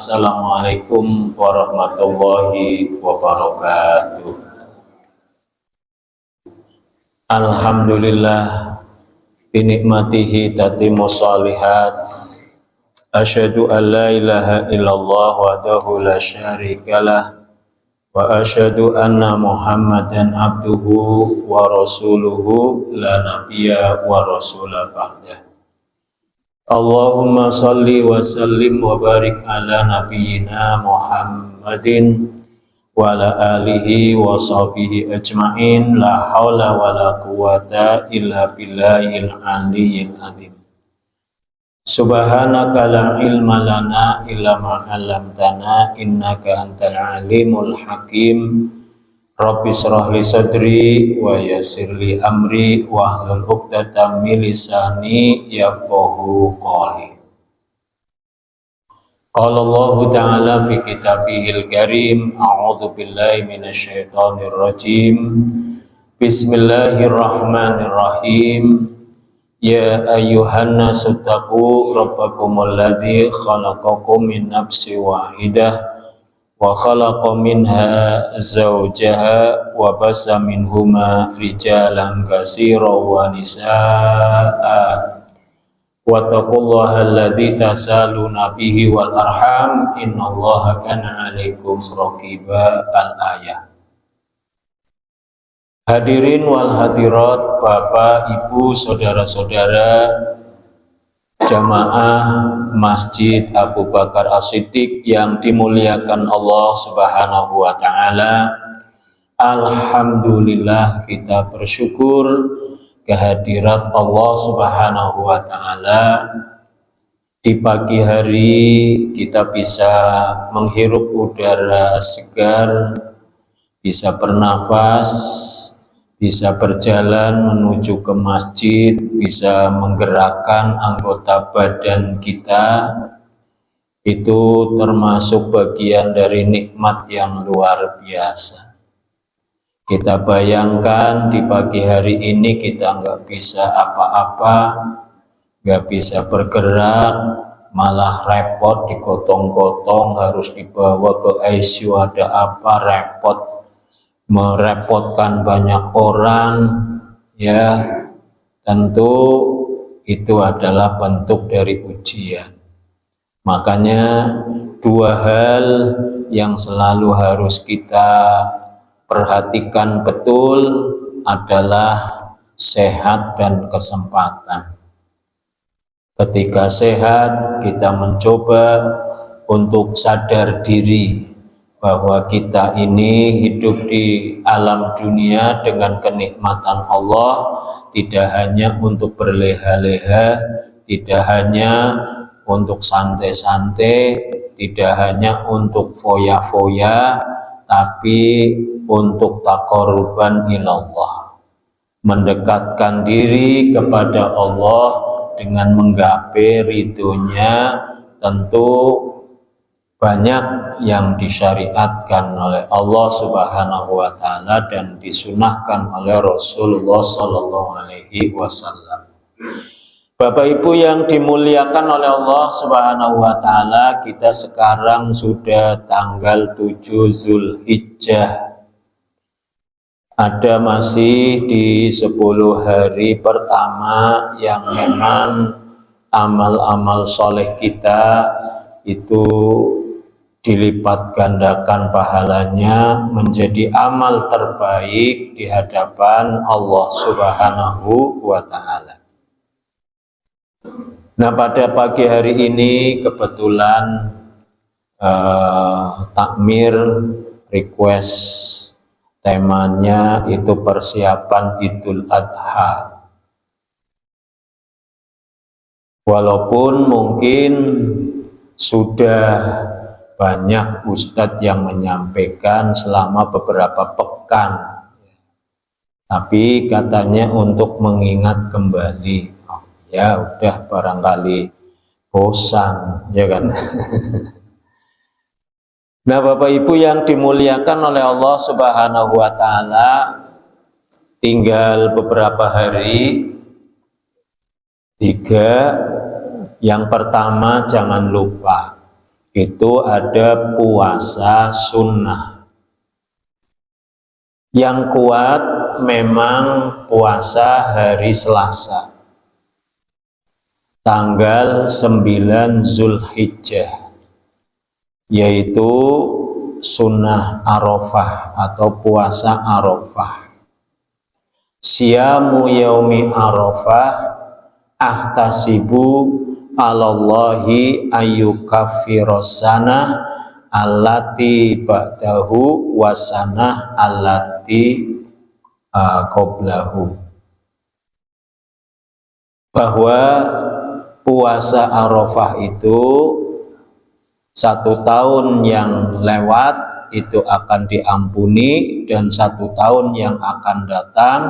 Assalamualaikum warahmatullahi wabarakatuh. Alhamdulillah binikmatihi tatimmu shalihat. Asyhadu an la ilaha illallah wahdahu la syarikalah wa asyhadu anna Muhammadan abduhu wa rasuluhu la nabiyya wa rasula ba'dah. Allahumma salli wa sallim wa barik ala nabiyyina Muhammadin wa ala alihi wa sahbihi ajma'in. La haula wa la quwata illa billahil aliyyil azim. Subhanaka la ilma lana illa ma 'allamtana innaka antal alimul hakim. Rabbi shrah li sadri wa yassir li amri wahlul 'uqdatam min lisani yafqahu qawli. Qala Allah ta'ala fi kitabihil karim, a'udzu billahi minasyaitonir rajim. Bismillahirrahmanirrahim. Ya ayyuhan nasu taqu rabbakumul ladzi khalaqakum min nafsin wahidah wa khalaqa minha zawjaha wa basa minhuma rijalan katsiran wa nisaa wattaqullaha alladzi tasaluna bihi wal arham innallaha kana 'alaikum raqiba. Al-ayah. Hadirin wal hadirat, Bapak, Ibu, saudara-saudara jamaah Masjid Abu Bakar As-Siddiq yang dimuliakan Allah Subhanahu wa taala. Alhamdulillah, kita bersyukur kehadirat Allah Subhanahu wa taala. Di pagi hari kita bisa menghirup udara segar, bisa bernafas, bisa berjalan menuju ke masjid, bisa menggerakkan anggota badan kita. Itu termasuk bagian dari nikmat yang luar biasa. Kita bayangkan di pagi hari ini kita nggak bisa apa-apa, nggak bisa bergerak, malah repot, digotong-gotong, harus dibawa ke ICU, ada apa, repot, merepotkan banyak orang, ya tentu itu adalah bentuk dari ujian. Makanya dua hal yang selalu harus kita perhatikan betul adalah sehat dan kesempatan. Ketika sehat, kita mencoba untuk sadar diri bahwa kita ini hidup di alam dunia dengan kenikmatan Allah, tidak hanya untuk berleha-leha, tidak hanya untuk santai-santai, tidak hanya untuk foya-foya, tapi untuk taqarruban ilallah, mendekatkan diri kepada Allah dengan menggapai ridhonya. Tentu banyak yang disyariatkan oleh Allah Subhanahu wa taala dan disunahkan oleh Rasulullah sallallahu alaihi wasallam. Bapak Ibu yang dimuliakan oleh Allah Subhanahu wa taala, kita sekarang sudah tanggal 7 Zulhijjah. Ada masih di 10 hari pertama yang memang amal-amal soleh kita itu dilipat gandakan pahalanya menjadi amal terbaik di hadapan Allah Subhanahu wa taala. Nah, pada pagi hari ini kebetulan takmir request temanya itu persiapan Idul Adha. Walaupun mungkin sudah banyak ustadz yang menyampaikan selama beberapa pekan, tapi katanya untuk mengingat kembali. Oh, ya udah, barangkali bosan, ya kan. Nah, Bapak Ibu yang dimuliakan oleh Allah Subhanahu wa taala, tinggal beberapa hari. 3, yang pertama jangan lupa itu ada puasa sunnah. Yang kuat memang puasa hari Selasa, tanggal 9 Zulhijjah, yaitu sunnah Arafah atau puasa Arafah. Siyamu yaumi Arafah ahtasibu alallahi ayyukaffiras sanah allati ba'dahu wasanah allati qablahu. Bahwa puasa Arafah itu 1 tahun yang lewat itu akan diampuni, dan 1 tahun yang akan datang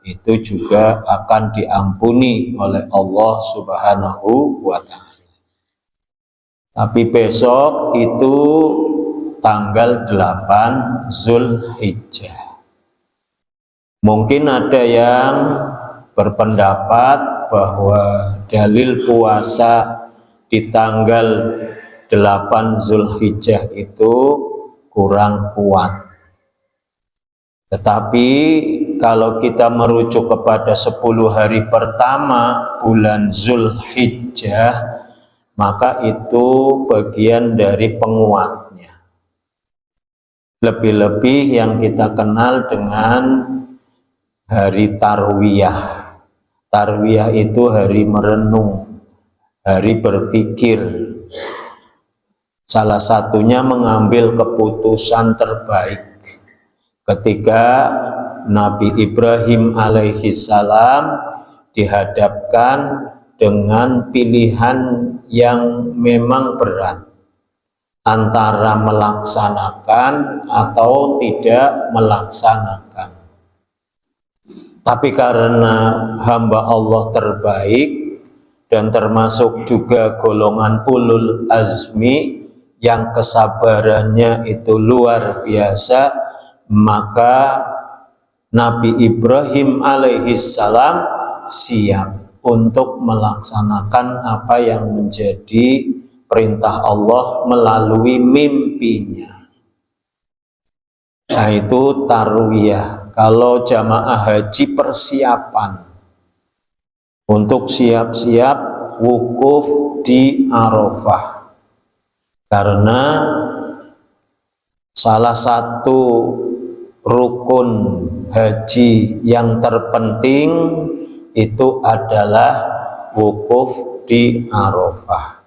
itu juga akan diampuni oleh Allah Subhanahu wa Ta'ala. Tapi besok itu tanggal 8 Zulhijjah. Mungkin ada yang berpendapat bahwa dalil puasa di tanggal 8 Zulhijjah itu kurang kuat. Tetapi kalau kita merujuk kepada 10 hari pertama bulan Zulhijjah, maka itu bagian dari penguatnya. Lebih-lebih yang kita kenal dengan hari Tarwiyah. Tarwiyah itu hari merenung, hari berpikir. Salah satunya mengambil keputusan terbaik ketika Nabi Ibrahim alaihissalam dihadapkan dengan pilihan yang memang berat antara melaksanakan atau tidak melaksanakan. Tapi karena hamba Allah terbaik dan termasuk juga golongan ulul azmi yang kesabarannya itu luar biasa, maka Nabi Ibrahim alaihissalam siap untuk melaksanakan apa yang menjadi perintah Allah melalui mimpinya. Nah, itu tarwiyah. Kalau jamaah haji persiapan untuk siap-siap wukuf di Arafah. Karena salah satu rukun haji yang terpenting itu adalah wukuf di Arafah.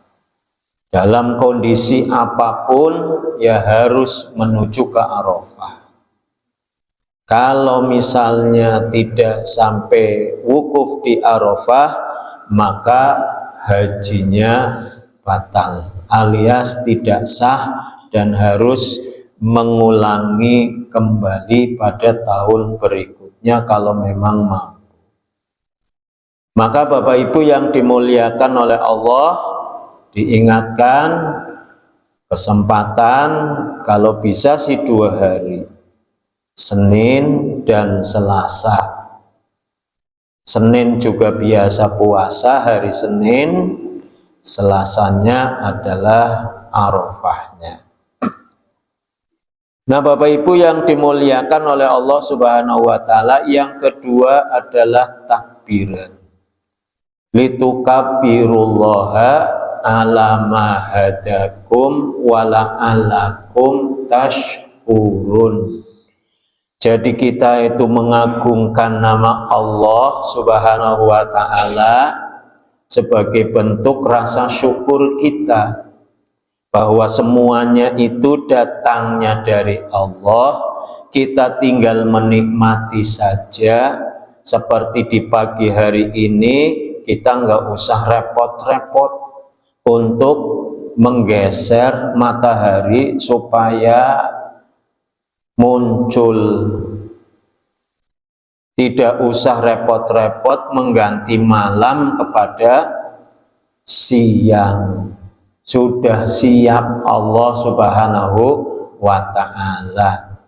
Dalam kondisi apapun ya harus menuju ke Arafah. Kalau misalnya tidak sampai wukuf di Arafah, maka hajinya batal alias tidak sah dan harus mengulangi kembali pada tahun berikutnya kalau memang mampu. Maka Bapak Ibu yang dimuliakan oleh Allah, diingatkan kesempatan kalau bisa sih 2 hari, Senin dan Selasa. Senin juga biasa puasa hari Senin, Selasanya adalah Arafahnya. Nah, Bapak Ibu yang dimuliakan oleh Allah Subhanahu wa Ta'ala, yang kedua adalah takbiran. Litukabbirullaha ala ma hadakum wa la'allakum tashkurun. Jadi kita itu mengagungkan nama Allah Subhanahu wa Ta'ala sebagai bentuk rasa syukur kita bahwa semuanya itu datangnya dari Allah. Kita tinggal menikmati saja. Seperti di pagi hari ini, kita nggak usah repot-repot untuk menggeser matahari supaya muncul. Tidak usah repot-repot mengganti malam kepada siang. Sudah siap Allah Subhanahu wa Ta'ala.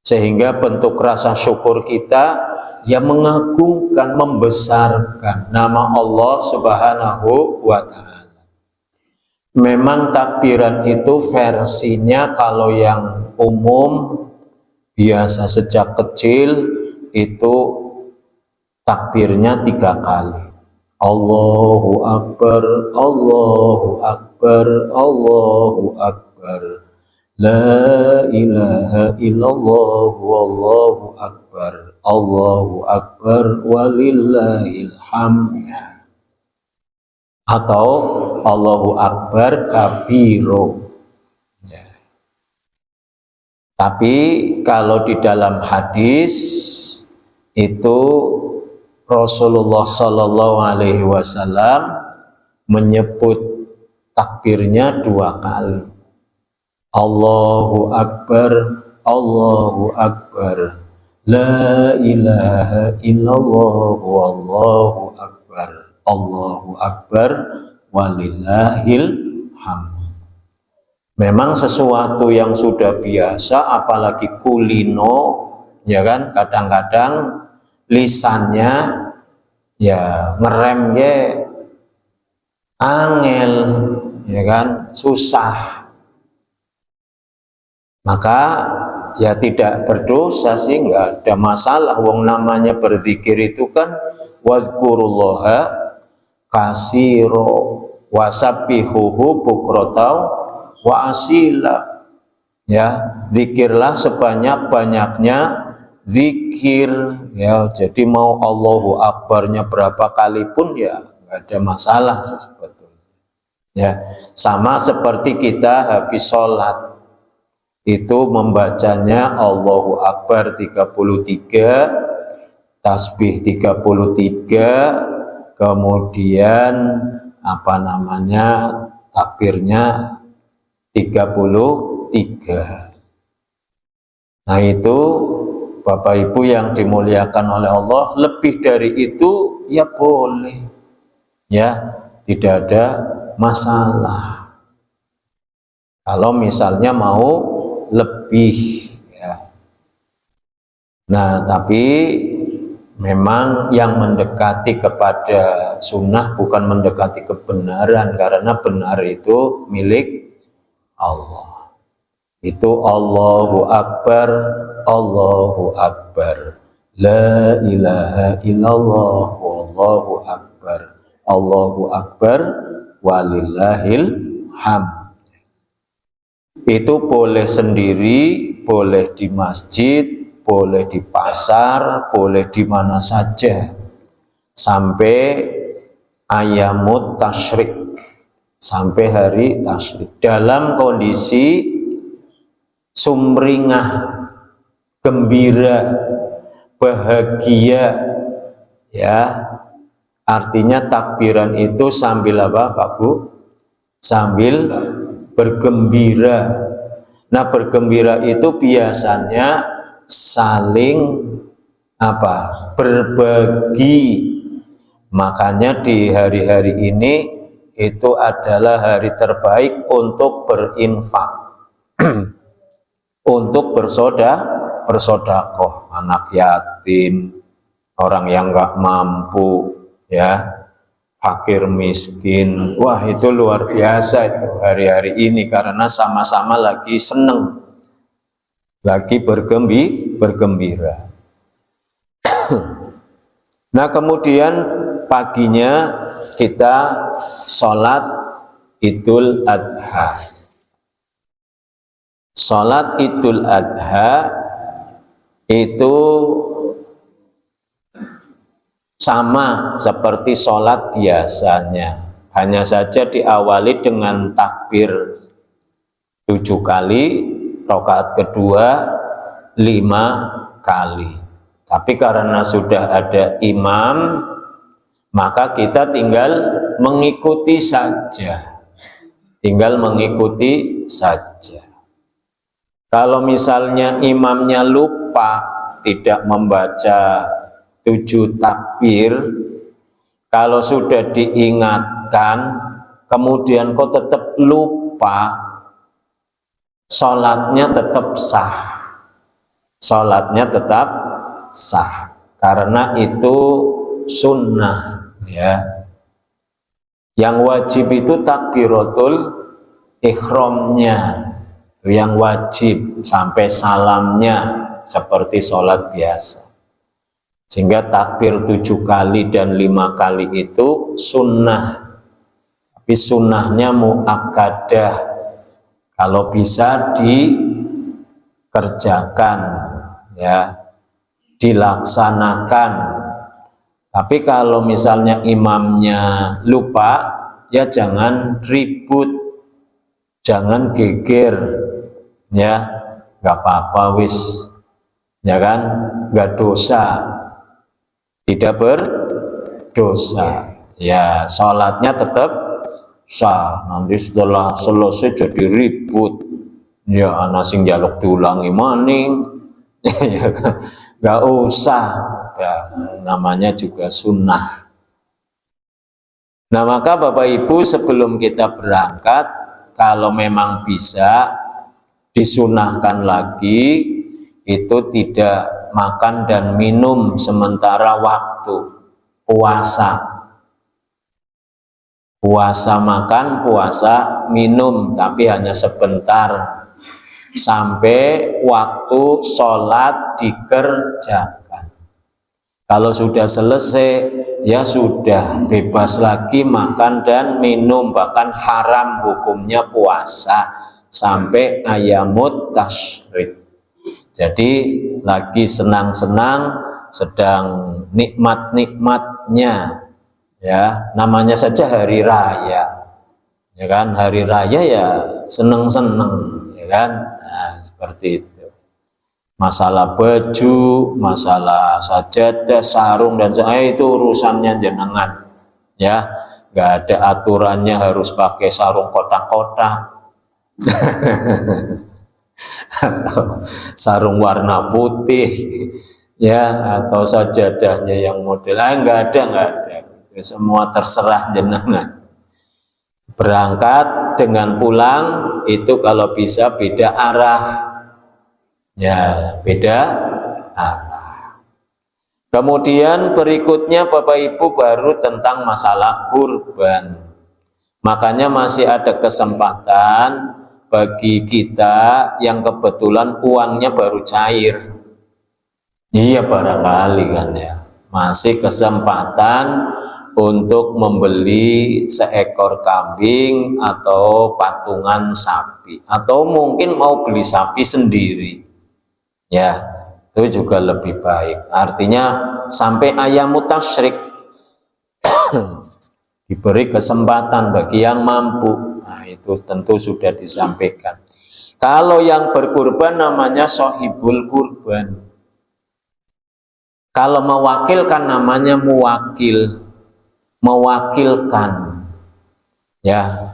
Sehingga bentuk rasa syukur kita ya mengagungkan, membesarkan nama Allah Subhanahu wa Ta'ala. Memang takbiran itu versinya kalau yang umum biasa sejak kecil itu takbirnya 3 kali. Allahu Akbar, Allahu Akbar, Allahu Akbar. La ilaha illallah, wallahu akbar, Allahu Akbar, walillahil hamd. Atau Allahu Akbar kabiro. Ya. Tapi kalau di dalam hadis itu Rasulullah Shallallahu Alaihi Wasallam menyebut takbirnya 2 kali. Allahu Akbar, Allahu Akbar, la ilaha illallah, wallahu akbar, Allahu Akbar, walillahil hamd. Memang sesuatu yang sudah biasa, apalagi kulino, ya kan, kadang-kadang lisannya ya ngeremnya angel, ya kan, susah. Maka ya tidak berdosa sih, nggak ada masalah. Wong namanya berzikir itu kan wazkurullaha kasiro wasabbihuhu bukrotau wa asila. Ya, zikirlah sebanyak-banyaknya zikir, ya. Jadi mau Allahu Akbarnya berapa kali pun ya nggak ada masalah sebetulnya. Ya, sama seperti kita habis sholat itu membacanya Allahu Akbar 33, tasbih 33, kemudian takbirnya 33. Nah itu Bapak Ibu yang dimuliakan oleh Allah, lebih dari itu ya boleh, ya tidak ada masalah. Kalau misalnya mau lebih, ya. Nah tapi memang yang mendekati kepada sunnah bukan mendekati kebenaran, karena benar itu milik Allah. Itu Allahu Akbar, Allahu Akbar, la ilaha illallah, wallahu akbar, Allahu Akbar, walillahil hamd. Itu boleh sendiri, boleh di masjid, boleh di pasar, boleh di mana saja, sampai ayamut tasyrik, sampai hari tasyrik, dalam kondisi sumringah, gembira, bahagia, ya. Artinya takbiran itu sambil apa Pak Bu? Sambil bergembira. Nah bergembira itu biasanya saling berbagi. Makanya di hari-hari ini itu adalah hari terbaik untuk berinfak, untuk bersodakoh, anak yatim, orang yang nggak mampu, ya, fakir miskin. Wah itu luar biasa itu hari-hari ini, karena sama-sama lagi seneng, lagi bergembira. Nah kemudian paginya kita sholat Idul Adha. Sholat Idul Adha itu sama seperti sholat biasanya, hanya saja diawali dengan takbir 7 kali, rakaat kedua 5 kali. Tapi karena sudah ada imam, maka kita tinggal mengikuti saja, Kalau misalnya imamnya lupa, tidak membaca 7 takbir, kalau sudah diingatkan kemudian kok tetap lupa, sholatnya tetap sah, karena itu sunnah, ya. Yang wajib itu takbiratul ihramnya itu yang wajib sampai salamnya seperti sholat biasa. Sehingga takbir 7 kali dan 5 kali itu sunnah, tapi sunnahnya muakkadah, kalau bisa dikerjakan, ya, dilaksanakan. Tapi kalau misalnya imamnya lupa, ya jangan ribut, jangan geger, ya, nggak apa-apa wis, ya kan, nggak dosa, tidak berdosa, ya, sholatnya tetap sah. Nanti setelah selesai jadi ribut, ya, ana sing njaluk diulangi maning, ya kan, nggak usah, ya, namanya juga sunnah. Nah, maka Bapak Ibu, sebelum kita berangkat, kalau memang bisa disunahkan lagi itu tidak makan dan minum sementara waktu puasa. Puasa makan, puasa minum, tapi hanya sebentar sampai waktu sholat dikerjakan. Kalau sudah selesai, ya sudah bebas lagi makan dan minum, bahkan haram hukumnya puasa sampai ayamut tasyrik. Jadi lagi senang-senang, sedang nikmat-nikmatnya, ya, namanya saja hari raya, ya kan, hari raya ya seneng-seneng, ya kan, nah, seperti itu. Masalah baju, masalah sajadah, sarung dan itu urusannya jenengan, ya, nggak ada aturannya harus pakai sarung kotak-kotak atau sarung warna putih, ya, atau sajadahnya yang model, nggak ada, itu semua terserah jenengan. Berangkat dengan pulang itu kalau bisa beda arah, ya, beda arah. Kemudian berikutnya Bapak Ibu baru tentang masalah kurban. Makanya masih ada kesempatan bagi kita yang kebetulan uangnya baru cair. Iya, barangkali kan, ya, masih kesempatan untuk membeli seekor kambing atau patungan sapi, atau mungkin mau beli sapi sendiri, ya, itu juga lebih baik. Artinya sampai ayamut tasyrik diberi kesempatan bagi yang mampu. Nah, itu tentu sudah disampaikan. Kalau yang berkurban namanya sohibul kurban. Kalau mewakilkan namanya muwakil, mewakilkan, ya.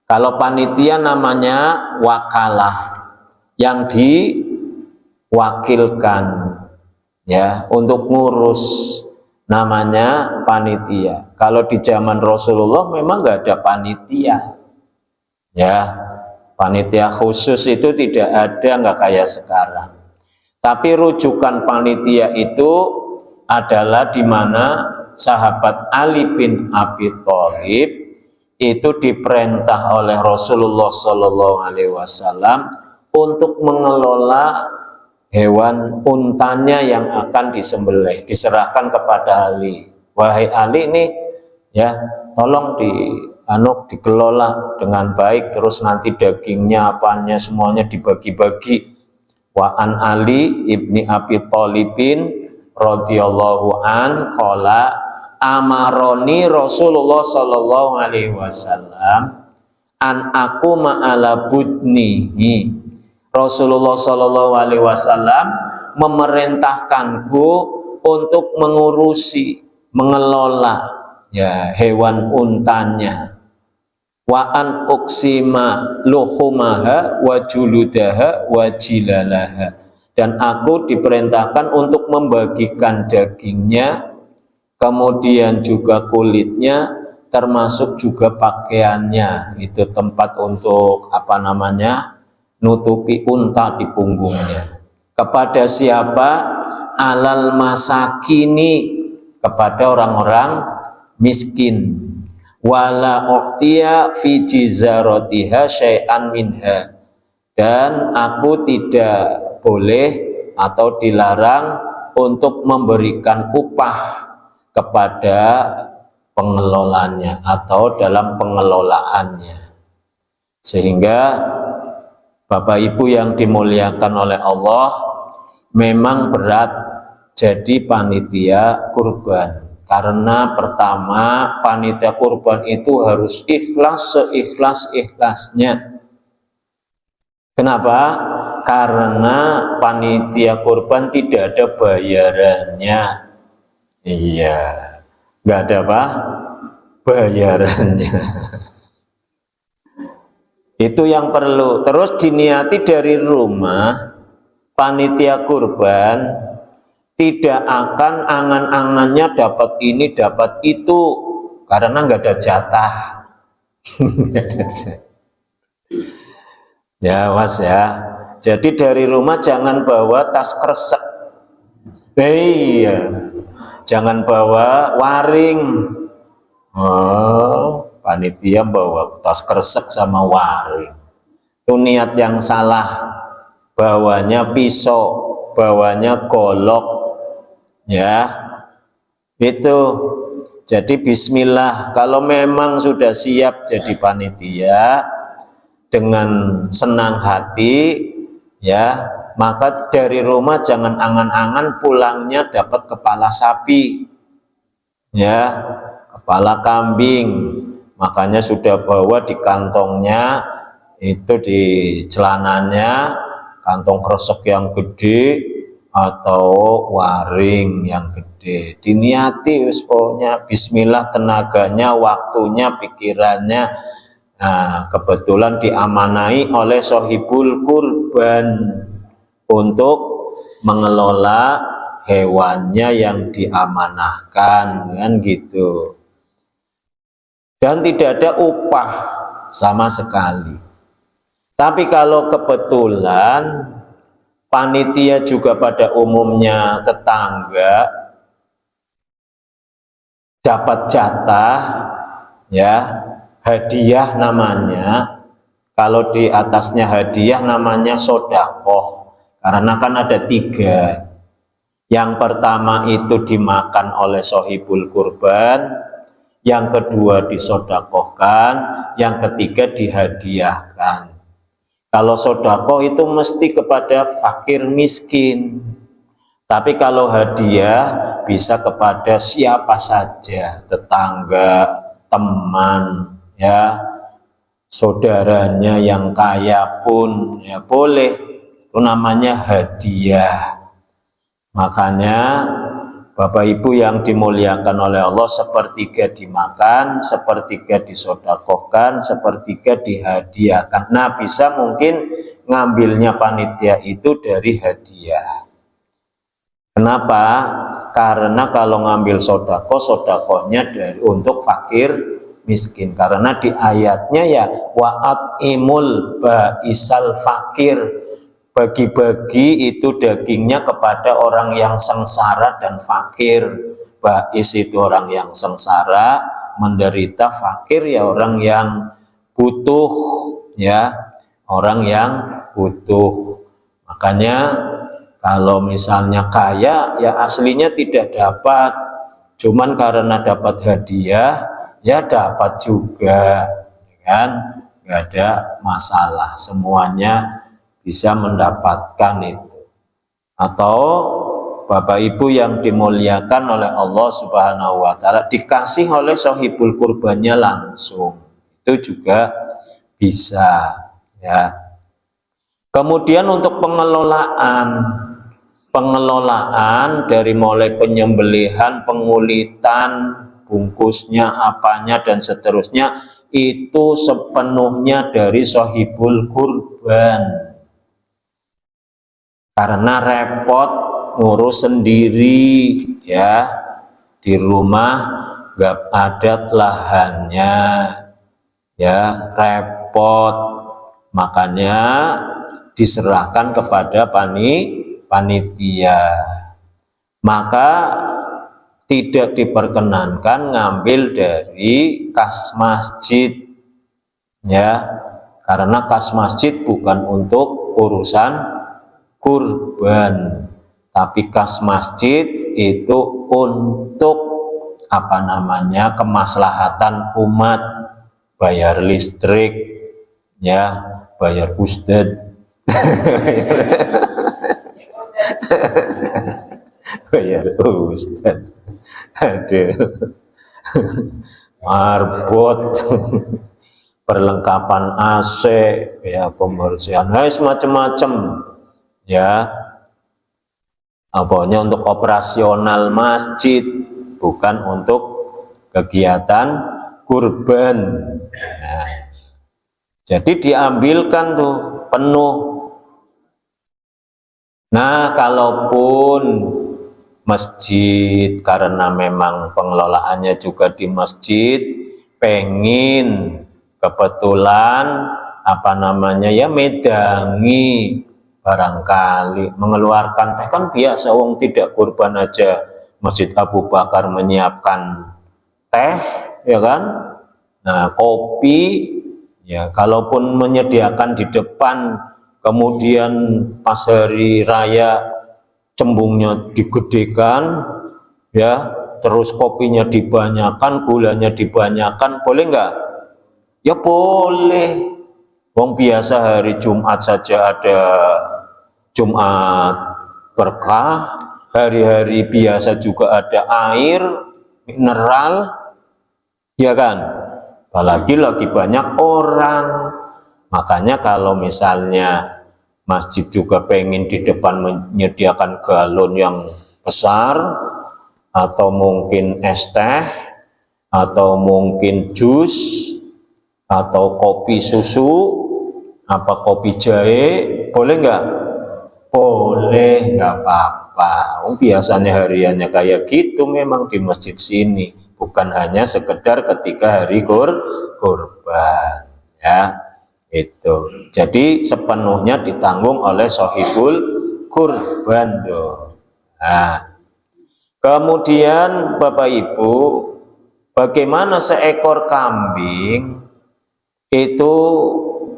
Kalau panitia namanya wakalah, yang diwakilkan, ya, untuk ngurus, namanya panitia. Kalau di zaman Rasulullah memang nggak ada panitia, ya, panitia khusus itu tidak ada, nggak kayak sekarang. Tapi rujukan panitia itu adalah di mana sahabat Ali bin Abi Thalib itu diperintah oleh Rasulullah Shallallahu Alaihi Wasallam untuk mengelola hewan untanya yang akan disembelih, diserahkan kepada Ali. Wahai Ali, ini, ya, tolong dikelola dengan baik, terus nanti dagingnya apanya semuanya dibagi-bagi. Wa an Ali ibni Abi Thalibin radhiyallahu an qala amaroni Rasulullah sallallahu alaihi wasallam an aku ma'ala budnihi. Rasulullah sallallahu alaihi wasallam memerintahkanku untuk mengurusi, mengelola, ya, hewan untanya. Wa an uksima luhumaha wa juludaha wa jilalaha, dan aku diperintahkan untuk membagikan dagingnya, kemudian juga kulitnya, termasuk juga pakaiannya, itu tempat untuk nutupi unta di punggungnya. Kepada siapa? Alal masakini, kepada orang-orang miskin. wala uqtiya fi jizaratiha syai'an minha, dan aku tidak boleh atau dilarang untuk memberikan upah kepada pengelolanya atau dalam pengelolaannya. Sehingga Bapak Ibu yang dimuliakan oleh Allah, memang berat jadi panitia kurban. Karena pertama, panitia kurban itu harus ikhlas seikhlas-ikhlasnya. Kenapa? Karena panitia kurban tidak ada bayarannya. Iya, nggak ada apa? Bayarannya. Itu yang perlu. Terus diniati dari rumah, panitia kurban tidak akan angan-angannya dapat ini, dapat itu, karena nggak ada jatah. Ya mas ya. Jadi dari rumah jangan bawa tas kresek. Iya. Jangan bawa waring. Oh, panitia bawa tas kresek sama waring. Itu niat yang salah. Bawanya pisau, bawanya golok, ya. Itu. Jadi bismillah. Kalau memang sudah siap jadi panitia dengan senang hati, ya, maka dari rumah jangan angan-angan pulangnya dapat kepala sapi, ya, kepala kambing. Makanya sudah bawa di kantongnya, itu di celananya, kantong kresek yang gede atau waring yang gede. Diniati pokoknya bismillah, tenaganya, waktunya, pikirannya. Nah, kebetulan diamanai oleh sohibul kurban untuk mengelola hewannya yang diamanahkan, kan gitu. Dan tidak ada upah sama sekali. Tapi kalau kebetulan panitia juga pada umumnya tetangga dapat jatah, ya, hadiah namanya. Kalau di atasnya hadiah namanya sodakoh, karena kan ada 3. Yang pertama itu dimakan oleh sohibul kurban, yang kedua disodakohkan, yang ketiga dihadiahkan. Kalau sodakoh itu mesti kepada fakir miskin, tapi kalau hadiah bisa kepada siapa saja, tetangga, teman, ya, saudaranya yang kaya pun ya boleh. Itu namanya hadiah. Makanya Bapak Ibu yang dimuliakan oleh Allah, sepertiga dimakan, sepertiga disodakohkan, sepertiga dihadiahkan. Nah, bisa mungkin ngambilnya panitia itu dari hadiah. Kenapa? Karena kalau ngambil sodakoh, sodakohnya untuk fakir miskin. Karena di ayatnya ya wa'at imul ba'isal fakir, bagi-bagi itu dagingnya kepada orang yang sengsara dan fakir. Ba'is itu orang yang sengsara, menderita. Fakir ya orang yang butuh, ya, orang yang butuh. Makanya kalau misalnya kaya, ya aslinya tidak dapat, cuman karena dapat hadiah, ya dapat juga, kan? Nggak ada masalah, semuanya bisa mendapatkan itu. Atau Bapak Ibu yang dimuliakan oleh Allah Subhanahu wa Ta'ala, dikasih oleh sohibul kurbannya langsung, itu juga bisa, ya. Kemudian untuk pengelolaan dari mulai penyembelihan, pengulitan, bungkusnya, apanya dan seterusnya, itu sepenuhnya dari sohibul kurban. Karena repot ngurus sendiri, ya, di rumah nggak ada lahannya, ya, repot. Makanya diserahkan kepada panitia. Maka tidak diperkenankan ngambil dari kas masjid, ya, karena kas masjid bukan untuk urusan kurban, tapi kas masjid itu untuk apa namanya, kemaslahatan umat, bayar listrik, ya, bayar ustad, bayar ustad, aduh, marbot, perlengkapan AC, ya, pembersihan, macam-macam, ya, pokoknya untuk operasional masjid, bukan untuk kegiatan kurban. Nah, jadi diambilkan tuh penuh. Nah, kalaupun masjid karena memang pengelolaannya juga di masjid, pengen kebetulan apa namanya, ya, medangi, barangkali mengeluarkan teh, kan biasa wong tidak kurban aja Masjid Abu Bakar menyiapkan teh, ya kan. Nah, kopi, ya, kalaupun menyediakan di depan, kemudian pas hari raya cembungnya digedekan, ya, terus kopinya dibanyakan, gulanya dibanyakan, boleh nggak? Ya boleh. Wong biasa hari Jumat saja ada Jumat berkah, hari-hari biasa juga ada air mineral, ya kan, apalagi lagi banyak orang. Makanya kalau misalnya masjid juga pengen di depan menyediakan galon yang besar, atau mungkin es teh, atau mungkin jus, atau kopi susu, apa kopi jahe, boleh nggak? Boleh, nggak apa-apa. Biasanya hariannya kayak gitu memang di masjid sini, bukan hanya sekedar ketika hari kurban, ya, itu. Jadi sepenuhnya ditanggung oleh sohibul kurban doh. Nah, kemudian Bapak Ibu, bagaimana seekor kambing itu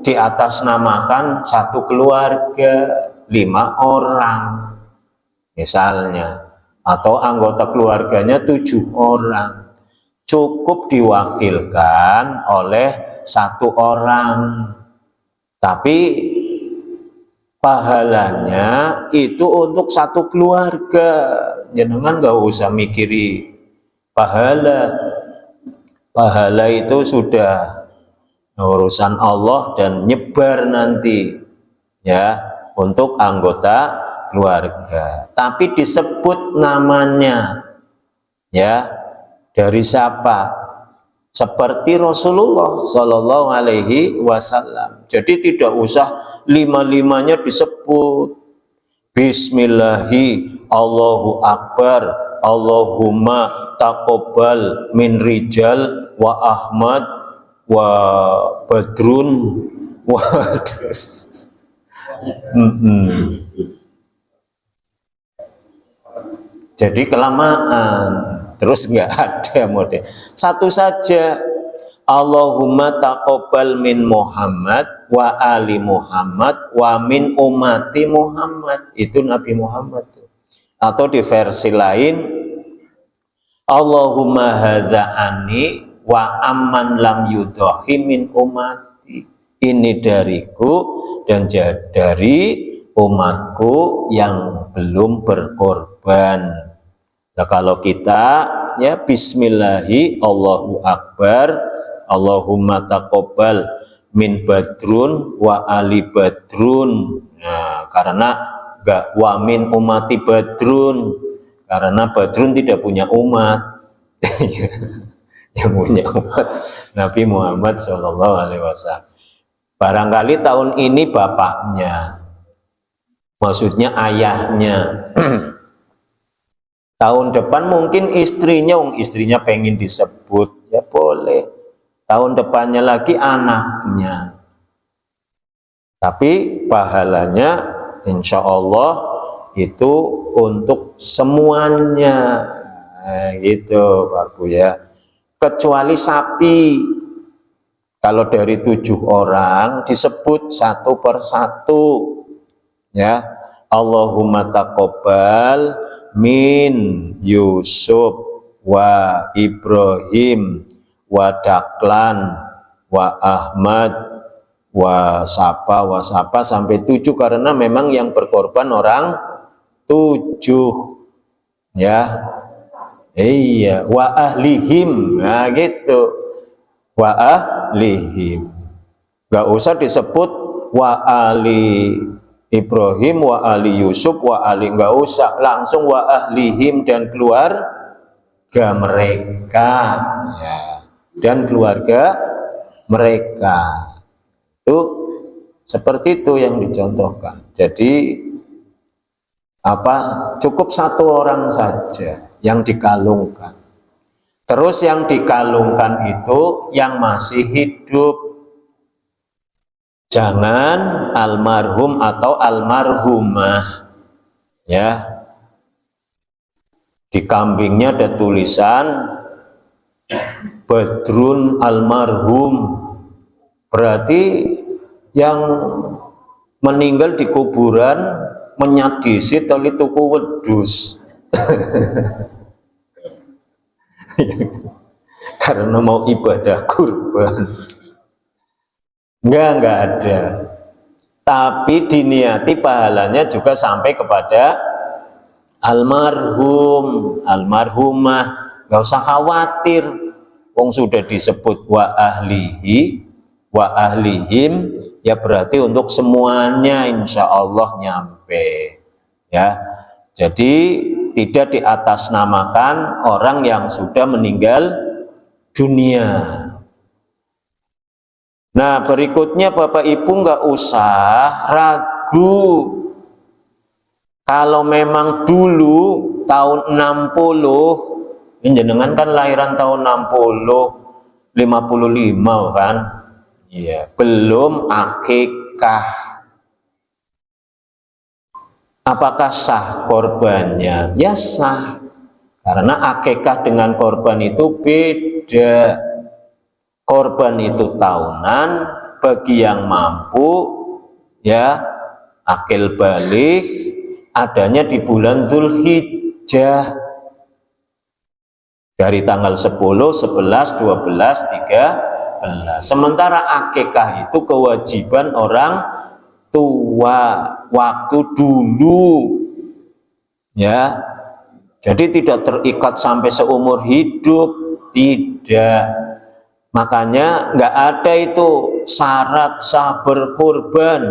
diatasnamakan satu keluarga, 5 orang misalnya, atau anggota keluarganya 7 orang, cukup diwakilkan oleh 1 orang, tapi pahalanya itu untuk 1 keluarga. Jangan nggak usah mikiri pahala, pahala itu sudah urusan Allah dan nyebar nanti, ya, untuk anggota keluarga, tapi disebut namanya, ya, dari siapa? Seperti Rasulullah Shallallahu Alaihi Wasallam. Jadi tidak usah 5-5-nya disebut. Bismillahi, Allahu Akbar, Allahumma taqabbal min rijal wa Ahmad wa Badrun wa jadi kelamaan, terus nggak ada mode. Satu saja, Allahumma taqabbal min Muhammad wa ali Muhammad wa min ummati Muhammad, itu Nabi Muhammad. Atau di versi lain, Allahumma hadza ani wa amman lam yudahi min ummati, ini dariku dan dari umatku yang belum berkorban. Nah, kalau kita, ya, Bismillahi, Allahu Akbar, Allahumma taqabbal min Badrun wa ali Badrun. Nah, karena enggak wa min umati Badrun, karena Badrun tidak punya umat. Yang punya umat Nabi Muhammad Shallallahu Alaihi Wasallam. Barangkali tahun ini bapaknya, maksudnya ayahnya. Tahun depan mungkin istrinya, istrinya pengen disebut, ya boleh. Tahun depannya lagi anaknya. Tapi pahalanya insya Allah itu untuk semuanya. Gitu Pak Bu ya. Kecuali sapi, kalau dari 7 orang disebut satu persatu ya. Allahumma taqabbal min Yusuf wa Ibrahim wa Daklan wa Ahmad wa Sapa sampai 7, karena memang yang berkorban orang 7 ya. Iya, wa ahlihim, nah gitu, wa ahlihim, gak usah disebut wa ali Ibrahim wa ali Yusuf wa ali, gak usah, langsung wa ahlihim dan keluarga mereka ya, dan keluarga mereka itu seperti itu yang dicontohkan. Jadi cukup 1 orang saja yang dikalungkan. Terus yang dikalungkan itu yang masih hidup, jangan almarhum atau almarhumah ya. Di kambingnya ada tulisan Badrun almarhum, berarti yang meninggal di kuburan menyadisi tali tuku wedus karena mau ibadah kurban. Enggak ada, tapi diniati pahalanya juga sampai kepada almarhum, almarhumah. Enggak usah khawatir, wong sudah disebut wa ahlihi wa ahlihim ya, berarti untuk semuanya insya Allah nyampe ya. Jadi tidak diatasnamakan orang yang sudah meninggal dunia. Nah berikutnya Bapak Ibu nggak usah ragu, kalau memang dulu tahun 60, jenengan kan lahiran tahun 55 kan. Iya, belum akikah. Apakah sah korbannya? Ya sah, karena akikah dengan korban itu beda. Korban itu tahunan bagi yang mampu ya, akil balik adanya di bulan Zulhijjah dari tanggal 10, 11, 12, 13. Sementara akikah itu kewajiban orang tua waktu dulu ya, jadi tidak terikat sampai seumur hidup, tidak. Makanya nggak ada itu syarat sah berkurban: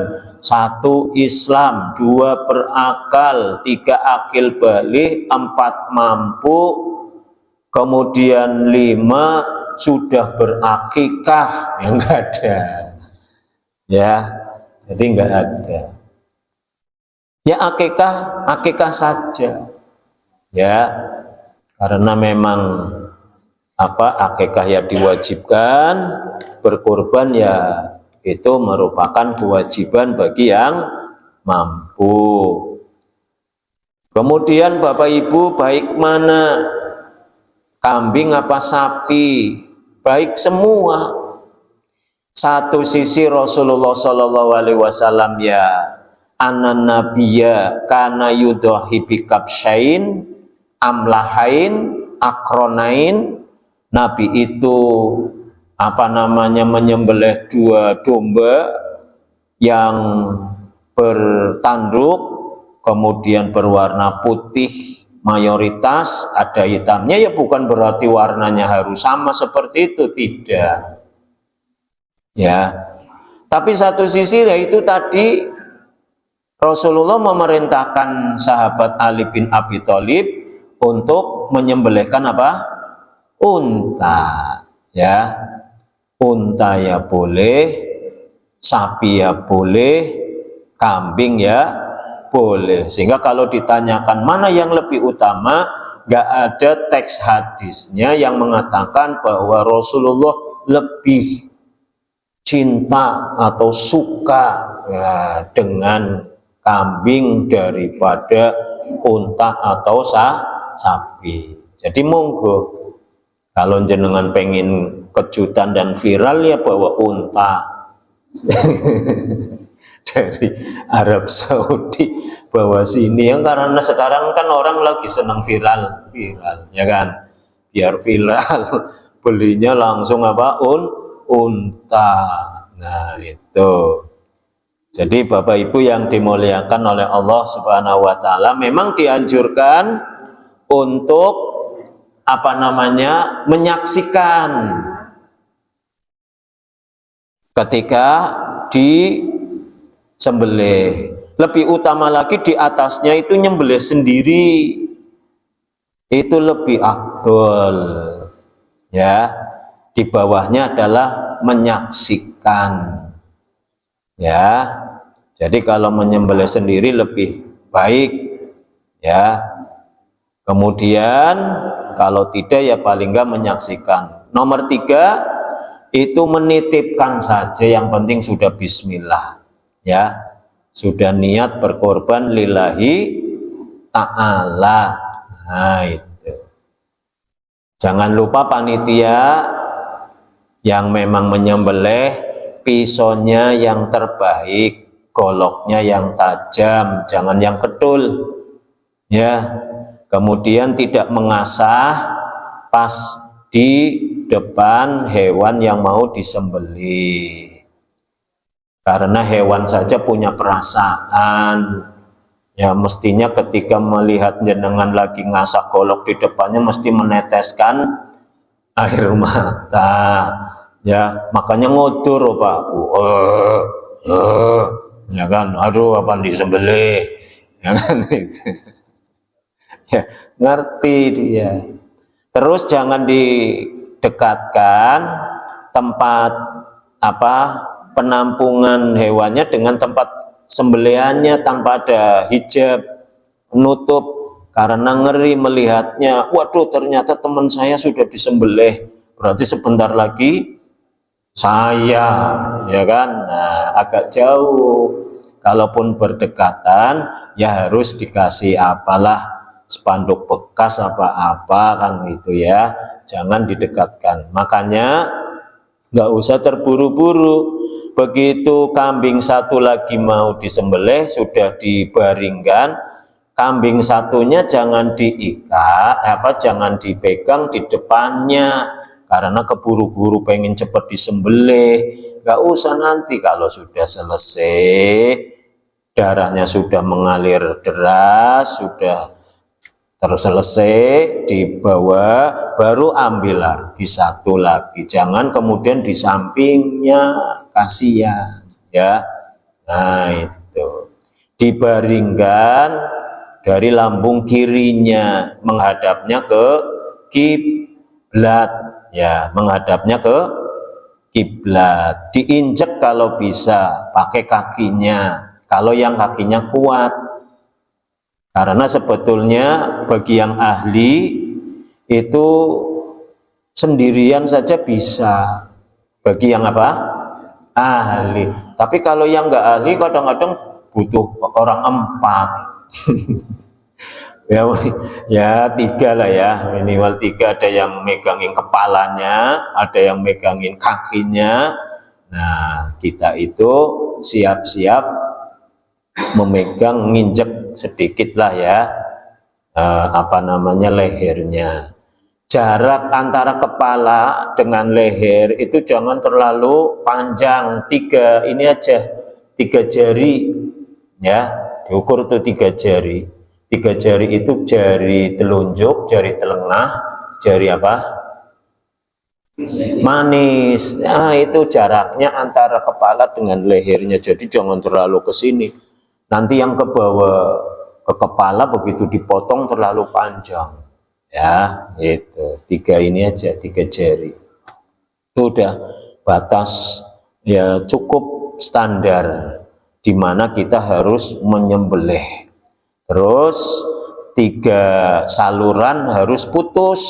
1 Islam, 2 berakal, 3 akil balik, 4 mampu, kemudian 5 sudah berakikah. Ya enggak ada ya, jadi enggak ada ya. Akikah saja ya, karena memang akikah ya diwajibkan, berkorban ya itu merupakan kewajiban bagi yang mampu. Kemudian Bapak Ibu, baik mana, kambing apa sapi, baik semua. Satu sisi Rasulullah Shallallahu Alaihi Wasallam ya, anan nabiyya kana yudhahi bikabsyain amlahain akronain. Nabi itu menyembelih 2 domba yang bertanduk, kemudian berwarna putih mayoritas, ada hitamnya, ya bukan berarti warnanya harus sama seperti itu, tidak ya. Tapi satu sisi ya itu tadi, Rasulullah memerintahkan sahabat Ali bin Abi Thalib untuk menyembelihkan unta ya. Unta ya boleh, sapi ya boleh, kambing ya boleh. Sehingga kalau ditanyakan mana yang lebih utama, nggak ada teks hadisnya yang mengatakan bahwa Rasulullah lebih cinta atau suka ya, dengan kambing daripada unta atau sapi. Jadi monggo, kalau jenengan pengen kejutan dan viral ya bawa unta dari Arab Saudi bawa sini ya, karena sekarang kan orang lagi senang viral ya kan, biar viral belinya langsung apa, unta. Nah itu. Jadi Bapak Ibu yang dimuliakan oleh Allah Subhanahu wa taala, memang dianjurkan untuk apa namanya, menyaksikan ketika disembelih. Lebih utama lagi di atasnya itu nyembelih sendiri, itu lebih afdol ya. Di bawahnya adalah menyaksikan ya. Jadi kalau menyembelih sendiri lebih baik ya. Kemudian kalau tidak ya paling enggak menyaksikan. Nomor 3 itu menitipkan saja, yang penting sudah bismillah ya, sudah niat berkorban lillahi ta'ala. Nah itu, jangan lupa panitia yang memang menyembelih, pisaunya yang terbaik, goloknya yang tajam, jangan yang ketul ya. Kemudian tidak mengasah pas di depan hewan yang mau disembelih, karena hewan saja punya perasaan ya. Mestinya ketika melihat jenengan lagi ngasah golok di depannya mesti meneteskan air mata ya, makanya ngudur Pak Bu, ya kan, aduh apa disembelih ya kan itu ya, ngerti dia. Terus jangan didekatkan tempat apa penampungan hewannya dengan tempat sembelihannya tanpa ada hijab nutup, karena ngeri melihatnya, waduh ternyata teman saya sudah disembelih, berarti sebentar lagi saya ya kan. Nah, agak jauh. Kalaupun berdekatan ya harus dikasih apalah, spanduk bekas apa-apa kan gitu ya, jangan didekatkan. Makanya nggak usah terburu-buru. Begitu kambing satu lagi mau disembelih, sudah dibaringkan, kambing satunya jangan diikat jangan dipegang di depannya, karena keburu-buru pengen cepat disembelih. Nggak usah, nanti kalau sudah selesai, darahnya sudah mengalir deras, sudah terselesai, dibawa, baru ambil lagi satu lagi, jangan kemudian di sampingnya, kasihan ya. Nah itu dibaringkan dari lambung kirinya, menghadapnya ke kiblat ya, menghadapnya ke kiblat. Diinjek kalau bisa pakai kakinya, kalau yang kakinya kuat. Karena sebetulnya bagi yang ahli itu sendirian saja bisa, bagi yang apa? Ahli. Tapi kalau yang nggak ahli kadang-kadang butuh orang 4. ya 3 lah ya, minimal 3. Ada yang megangin kepalanya, ada yang megangin kakinya. Nah kita itu siap-siap memegang, nginjek sedikit lah ya, lehernya. Jarak antara kepala dengan leher itu jangan terlalu panjang, 3 ini aja, 3 jari ya, diukur tuh 3 jari. 3 jari itu jari telunjuk, jari telengah, jari apa? Manis. Nah itu jaraknya antara kepala dengan lehernya, jadi jangan terlalu ke sini. Nanti yang ke bawah ke kepala begitu dipotong terlalu panjang ya. Itu 3 ini aja, 3 jari itu udah batas ya, cukup standar di mana kita harus menyembelih. Terus 3 saluran harus putus.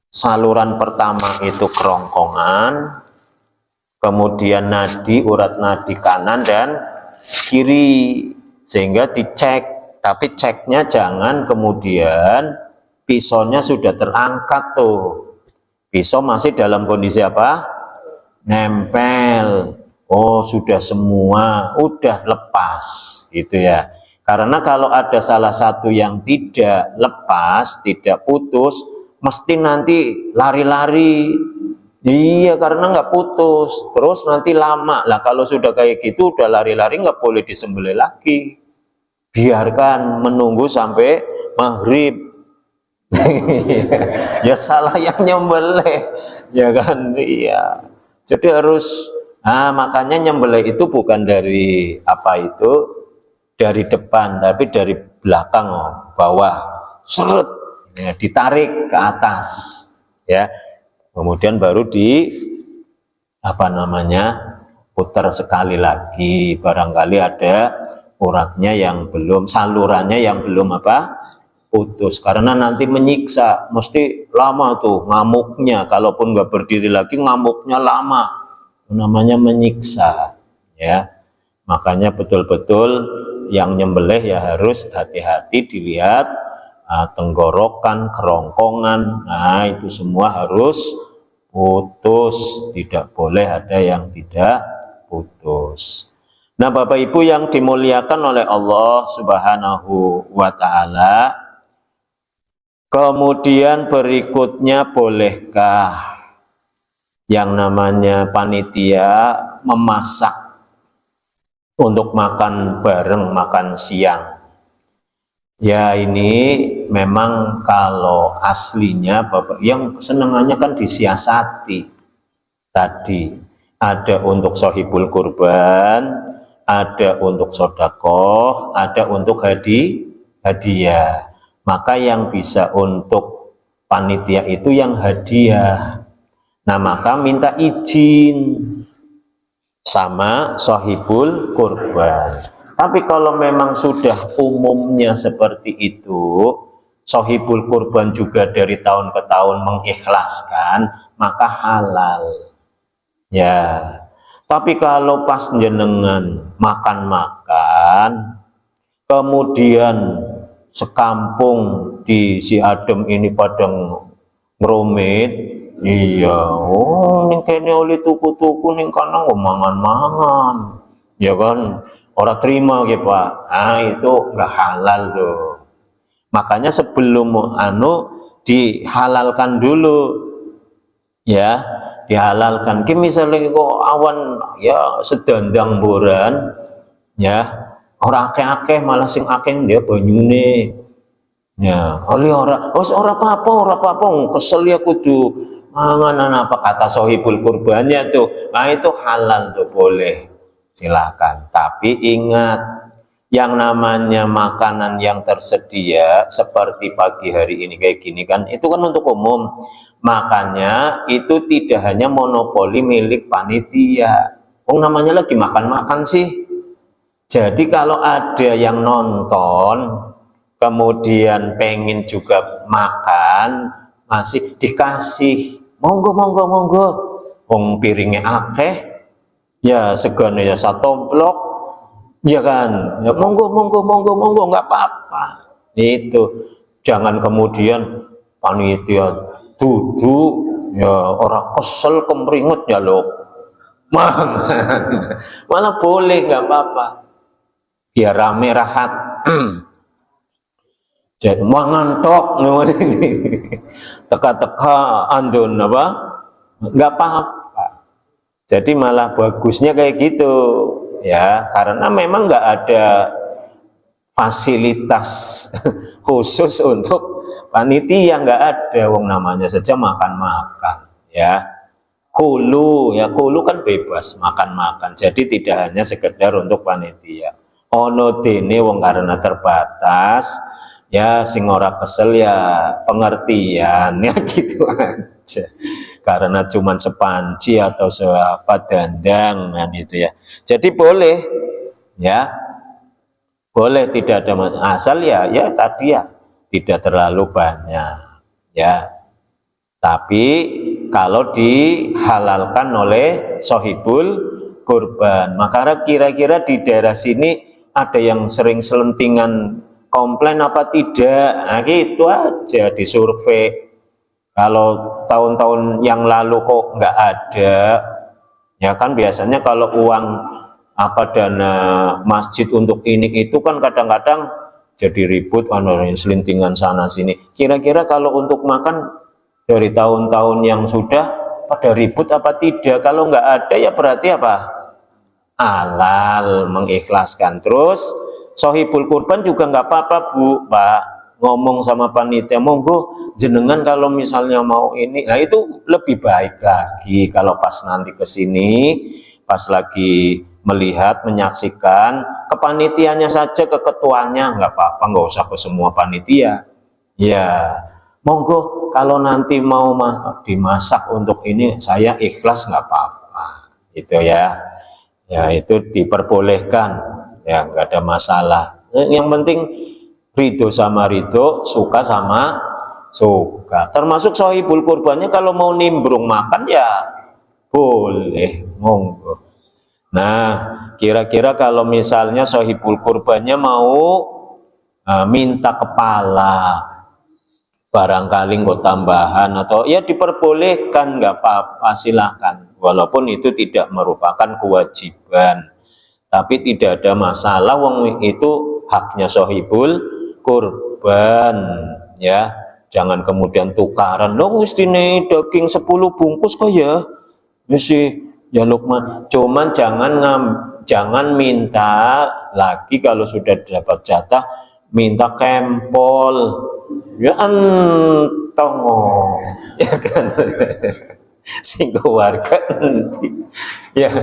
Saluran pertama itu kerongkongan, kemudian nadi, urat nadi kanan dan kiri, sehingga dicek. Tapi ceknya jangan kemudian pisaunya sudah terangkat tuh. Pisau masih dalam kondisi apa? Nempel. Oh, sudah semua, udah lepas gitu ya. Karena kalau ada salah satu yang tidak lepas, tidak putus, mesti nanti lari-lari. Iya, karena nggak putus, terus nanti lama lah. Kalau sudah kayak gitu, udah lari-lari, nggak boleh disembelih lagi. Biarkan menunggu sampai maghrib. Ya salah yang nyembelih, ya kan? Iya. Jadi harus, makanya nyembelih itu bukan dari apa itu, dari depan, tapi dari belakang, bawah, seret, ya, ditarik ke atas, ya. Kemudian baru putar sekali lagi, barangkali ada uratnya yang belum, salurannya yang belum putus, karena nanti menyiksa, mesti lama tuh ngamuknya, kalaupun nggak berdiri lagi ngamuknya lama, namanya menyiksa, ya. Makanya betul-betul yang nyembelih ya harus hati-hati dilihat, tenggorokan, kerongkongan, nah itu semua harus putus, tidak boleh ada yang tidak putus. Nah, Bapak Ibu yang dimuliakan oleh Allah Subhanahu wa Ta'ala, kemudian berikutnya, bolehkah yang namanya panitia memasak untuk makan bareng, makan siang? Ya, ini memang kalau aslinya Bapak yang senengannya kan disiasati tadi, ada untuk sohibul kurban, ada untuk sodakoh, ada untuk hadiah. Maka yang bisa untuk panitia itu yang hadiah. Nah, maka minta izin sama sohibul kurban. Tapi kalau memang sudah umumnya seperti itu, sohibul kurban juga dari tahun ke tahun mengikhlaskan, maka halal. Ya, tapi kalau pas jenengan makan-makan, kemudian sekampung di si Adem ini pada ngerumit, iya, oh ini kayaknya oleh tuku-tuku nih karena mangan-mangan, ya kan, orang terima gitu Pak. Nah, itu nggak halal tuh. Makanya sebelum dihalalkan dulu, ya, dihalalkan. Ki misalnya kok awan ya sedandang boran, ya, orang akeh-akeh malah sing akeh dia banyune. Ya, oleh ora apa-apa, kesel ya kudu manganan apa kata sohibul kurbannya tuh. Nah, itu halal tuh, boleh. Silakan. Tapi ingat, yang namanya makanan yang tersedia seperti pagi hari ini kayak gini kan, itu kan untuk umum. Makanya itu tidak hanya monopoli milik panitia. Namanya lagi makan-makan sih. Jadi kalau ada yang nonton kemudian pengen juga makan, masih dikasih, monggo, piringnya akeh, ya segane ya satomplok, ya kan, ya monggo, nggak apa-apa. Itu jangan kemudian panitia duduk, ya orang kesel kemringut ya loh, malah boleh, nggak apa-apa, biar rame rahat. Jadi mangantok teka-teka andon apa, nggak apa-apa. Jadi malah bagusnya kayak gitu, ya, karena memang nggak ada fasilitas khusus untuk panitia, nggak ada, wong namanya saja makan-makan, ya. Kulu kan bebas makan-makan, jadi tidak hanya sekedar untuk panitia. Ono dene wong karena terbatas, ya sing ora kesel ya pengertian, ya gitu aja, karena cuman sepanci atau seapa dandang kan itu ya. Jadi boleh, ya boleh, tidak ada asal ya tadi ya tidak terlalu banyak, ya. Tapi kalau dihalalkan oleh sohibul kurban, maka kira-kira di daerah sini ada yang sering selentingan komplain apa tidak. Nah, gitu aja disurvei. Kalau tahun-tahun yang lalu kok nggak ada, ya kan biasanya kalau uang dana masjid untuk ini itu kan kadang-kadang jadi ribut, selintingan sana sini. Kira-kira kalau untuk makan dari tahun-tahun yang sudah pada ribut apa tidak? Kalau nggak ada ya berarti apa? Halal, mengikhlaskan. Terus sohibul kurban juga nggak apa-apa Bu, Pak, ngomong sama panitia, monggo jenengan kalau misalnya mau ini, nah itu lebih baik lagi kalau pas nanti ke sini, pas lagi melihat, menyaksikan, ke panitianya saja, ke ketuanya, nggak apa-apa, nggak usah ke semua panitia. Ya, monggo kalau nanti mau dimasak untuk ini, saya ikhlas nggak apa-apa, itu ya. Ya itu diperbolehkan, ya nggak ada masalah. Yang penting ridho sama ridho, suka sama suka. Termasuk sohibul kurbannya kalau mau nimbrung makan ya boleh, monggo. Nah, kira-kira kalau misalnya sohibul kurbannya mau minta kepala, barangkali nggak tambahan atau ya diperbolehkan, nggak apa-apa, silahkan. Walaupun itu tidak merupakan kewajiban, tapi tidak ada masalah, wong itu haknya sohibul kurban, ya. Jangan kemudian tukaran, lo mesti daging 10 bungkus kok ya, mesti ya Lukman. Cuman jangan minta lagi kalau sudah dapat jatah minta kempol, ya entong, ya kan. Sehingga warga nanti ya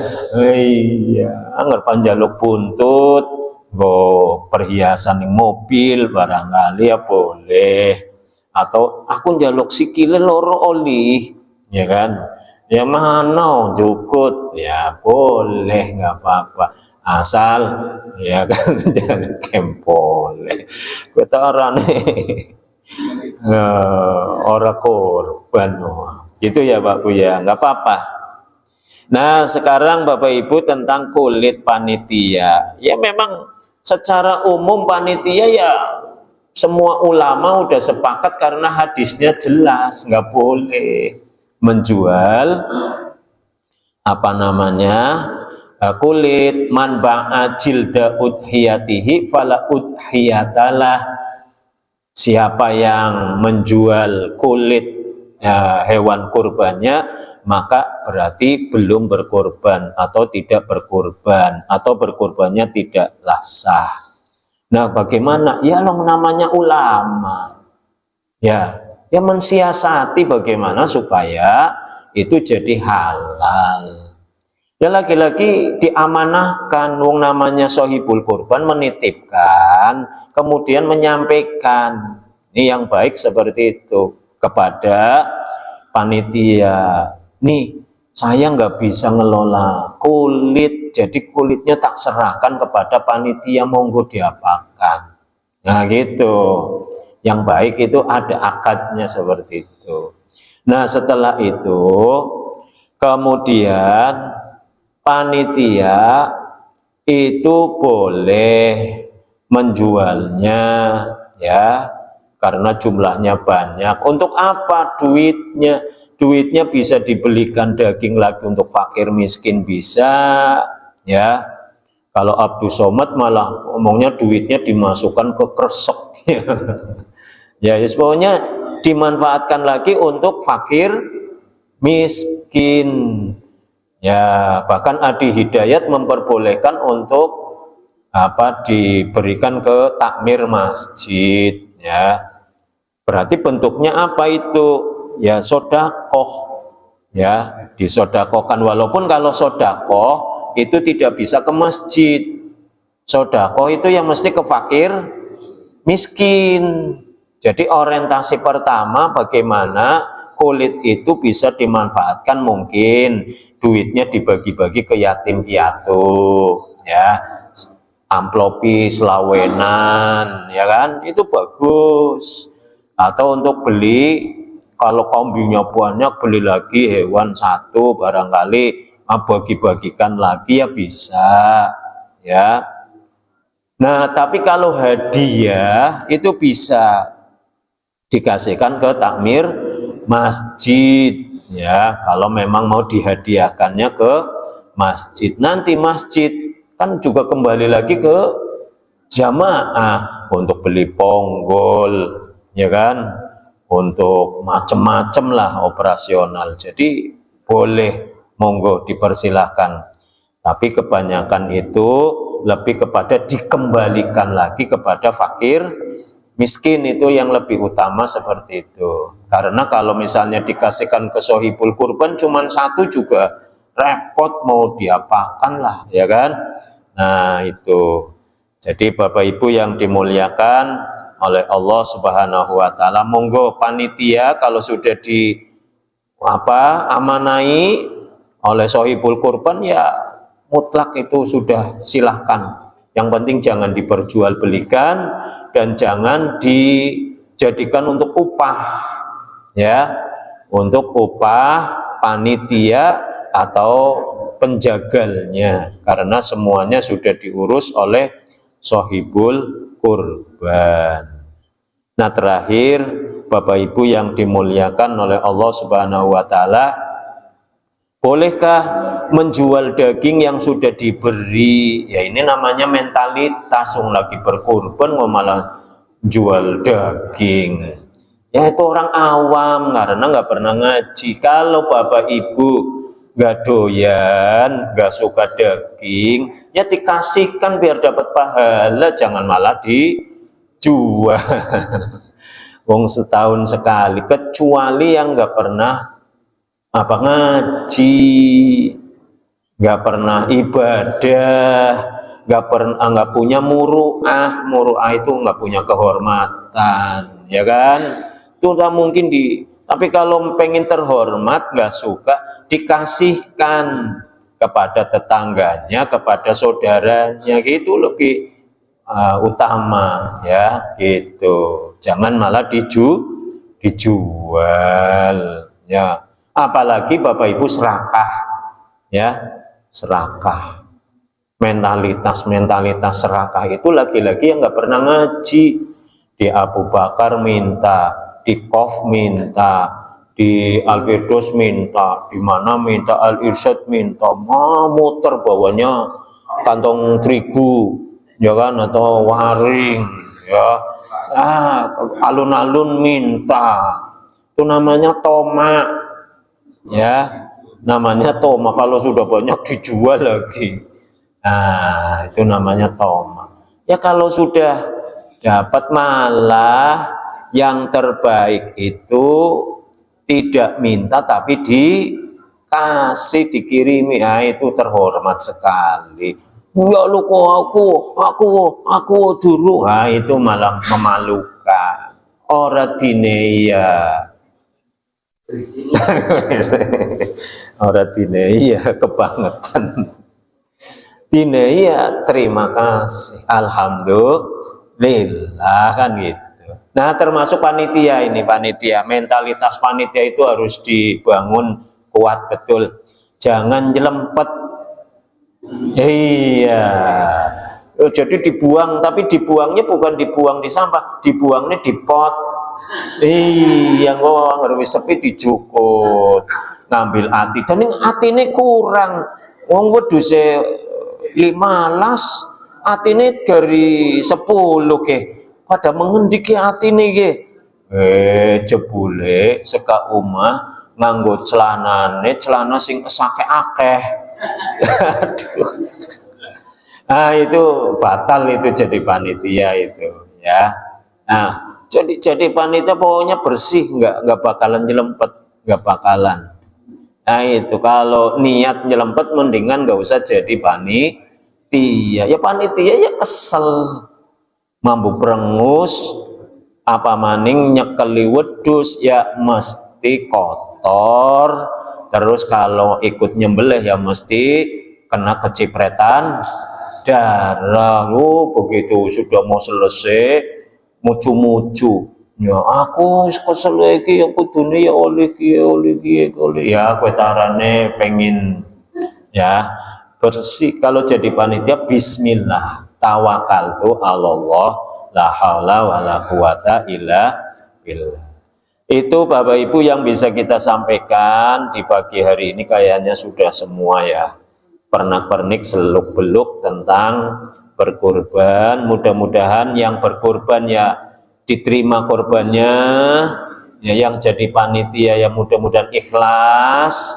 iya anggar panjaluk buntut go perhiasan yang mobil barangkali ya boleh, atau aku njaluk sikile loro oli, ya kan, ya mana jukut ya boleh, nggak apa-apa, asal ya kan jangan kempoleh ketarane ora korban. Gitu ya Pak Bu ya, nggak apa-apa. Nah sekarang Bapak Ibu tentang kulit panitia, ya memang secara umum panitia ya semua ulama udah sepakat karena hadisnya jelas nggak boleh menjual kulit. Man ba'a jilda udhiyatihi fala udhiyatalah. Siapa yang menjual kulit hewan kurbannya, maka berarti belum berkorban atau tidak berkorban, atau berkorbannya tidaklah sah. Nah bagaimana? Ya namanya ulama, ya mensiasati bagaimana supaya itu jadi halal. Ya lagi-lagi diamanahkan, wong namanya sohibul kurban, menitipkan, kemudian menyampaikan. Ini yang baik seperti itu kepada panitia. Nih saya nggak bisa ngelola kulit, jadi kulitnya tak serahkan kepada panitia, monggo diapakan. Nah gitu. Yang baik itu ada akadnya seperti itu. Nah setelah itu kemudian panitia itu boleh menjualnya, ya, karena jumlahnya banyak. Untuk apa duitnya? Duitnya bisa dibelikan daging lagi untuk fakir miskin, bisa, ya. Kalau Abdus Somad malah ngomongnya duitnya dimasukkan ke kresek. Ya, pokoknya dimanfaatkan lagi untuk fakir miskin. Ya, bahkan Adi Hidayat memperbolehkan untuk diberikan ke takmir masjid, ya. Berarti bentuknya apa itu? Ya sodakoh, ya disodakohkan. Walaupun kalau sodakoh itu tidak bisa ke masjid, sodakoh itu yang mesti ke fakir miskin. Jadi orientasi pertama bagaimana kulit itu bisa dimanfaatkan, mungkin duitnya dibagi-bagi ke yatim piatu, ya, amplopi selawenan, ya kan, itu bagus. Atau untuk beli, kalau kambingnya banyak, beli lagi hewan satu, barangkali bagi-bagikan lagi ya bisa, ya. Nah, tapi kalau hadiah itu bisa dikasihkan ke takmir masjid, ya, kalau memang mau dihadiahkannya ke masjid. Nanti masjid kan juga kembali lagi ke jamaah untuk beli ponggol, ya kan, untuk macem-macem lah operasional. Jadi boleh, monggo dipersilahkan. Tapi kebanyakan itu lebih kepada dikembalikan lagi kepada fakir miskin, itu yang lebih utama seperti itu. Karena kalau misalnya dikasihkan ke sohibul kurban cuman satu juga repot, mau diapakan lah, ya kan. Nah itu, jadi Bapak Ibu yang dimuliakan oleh Allah Subhanahu wa taala, monggo panitia kalau sudah di amanai oleh sohibul kurban ya mutlak itu sudah silahkan. Yang penting jangan diperjualbelikan dan jangan dijadikan untuk upah, ya, untuk upah panitia atau penjagalnya, karena semuanya sudah diurus oleh sohibul kurban. Nah terakhir Bapak Ibu yang dimuliakan oleh Allah Subhanahu wa taala, bolehkah menjual daging yang sudah diberi? Ya ini namanya mentalitas, lagi berkurban malah jual daging. Ya itu orang awam karena nggak pernah ngaji. Kalau Bapak Ibu nggak doyan, nggak suka daging, ya dikasihkan biar dapat pahala, jangan malah dijual. Wong setahun sekali, kecuali yang nggak pernah ngaji, nggak pernah ibadah, nggak punya muruah itu nggak punya kehormatan, ya kan. Itu udah mungkin tapi kalau pengen terhormat, nggak suka, dikasihkan kepada tetangganya, kepada saudaranya, gitu lebih utama, ya gitu. Jangan malah dijual, ya. Apalagi Bapak Ibu serakah, ya, serakah. Mentalitas serakah itu lagi-lagi yang nggak pernah ngaji. Di Abu Bakar minta, di Qof minta, di Al-Firdaus minta, di mana minta, Al-Irsyad minta, muter bawanya kantong terigu, ya kan, atau waring, ya, alun-alun minta. Itu namanya tomak, ya, namanya toma. Kalau sudah banyak dijual lagi, nah itu namanya toma. Ya kalau sudah dapat, malah yang terbaik itu tidak minta tapi dikasih, dikirimi, nah itu terhormat sekali. Ya lu kok aku dulu, nah itu malah memalukan. Ora dineya orang dineya kebangetan. Dineya terima kasih, alhamdulillah, kan gitu. Nah termasuk panitia ini, mentalitas panitia itu harus dibangun kuat betul. Jangan jelempet, iya. Jadi dibuang, tapi dibuangnya bukan dibuang di sampah, dibuangnya di pot. Iya, kok ngerwi sepi dijukut, ngambil ati, dan atine kurang. Wong wedhuse 15, atine dari 10 ke. Pada mengendiki atine ke. Jebule seka omah nganggo celana sing esake akeh. Aduh. Nah itu batal itu jadi panitia itu, ya. Nah jadi panitia pokoknya bersih, nggak bakalan nyelempet, nggak bakalan. Nah itu kalau niat nyelempet mendingan nggak usah jadi panitia. Ya panitia ya kesel, mampu perengus, apa maning nyekeli wedhus, ya mesti kotor. Terus kalau ikut nyembelih ya mesti kena kecipretan darah. Lu begitu sudah mau selesai, mucu-mucu, ya aku kesel lagi, aku dunia oleh ya kowe tarane pengen, ya bersih. Kalau jadi panitia bismillah, Tawakaltu 'alallah la haula wala quwata illa billah. Itu Bapak Ibu yang bisa kita sampaikan di pagi hari ini. Kayaknya sudah semua ya, pernak-pernik seluk-beluk tentang berkorban. Mudah-mudahan yang berkorban ya diterima korbannya, ya, yang jadi panitia ya mudah-mudahan ikhlas,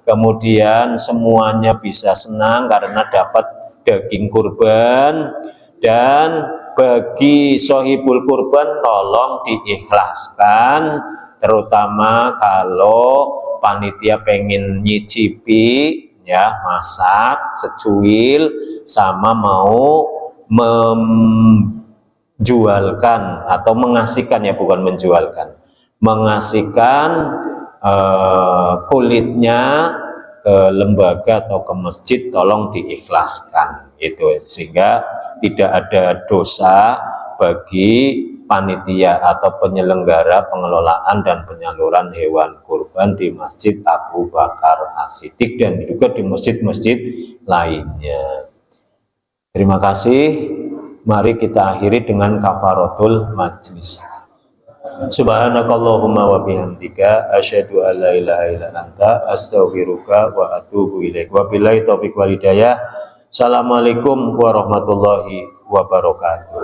kemudian semuanya bisa senang karena dapat daging kurban. Dan bagi sohibul kurban tolong diikhlaskan, terutama kalau panitia pengen nyicipi ya, masak secuil sama mau jualkan atau mengasihkan ya, bukan menjualkan, mengasihkan kulitnya ke lembaga atau ke masjid, tolong diikhlaskan itu, sehingga tidak ada dosa bagi panitia atau penyelenggara pengelolaan dan penyaluran hewan kurban di Masjid Abu Bakar As-Siddiq dan juga di masjid-masjid lainnya. Terima kasih. Mari kita akhiri dengan kafaratul majlis. Subhanakallahumma wa bihamdika asyhadu an la ilaha illa anta astaghfiruka wa atubu ilaik. Wabillahi taufiq wal hidayah. Assalamualaikum warahmatullahi wabarakatuh.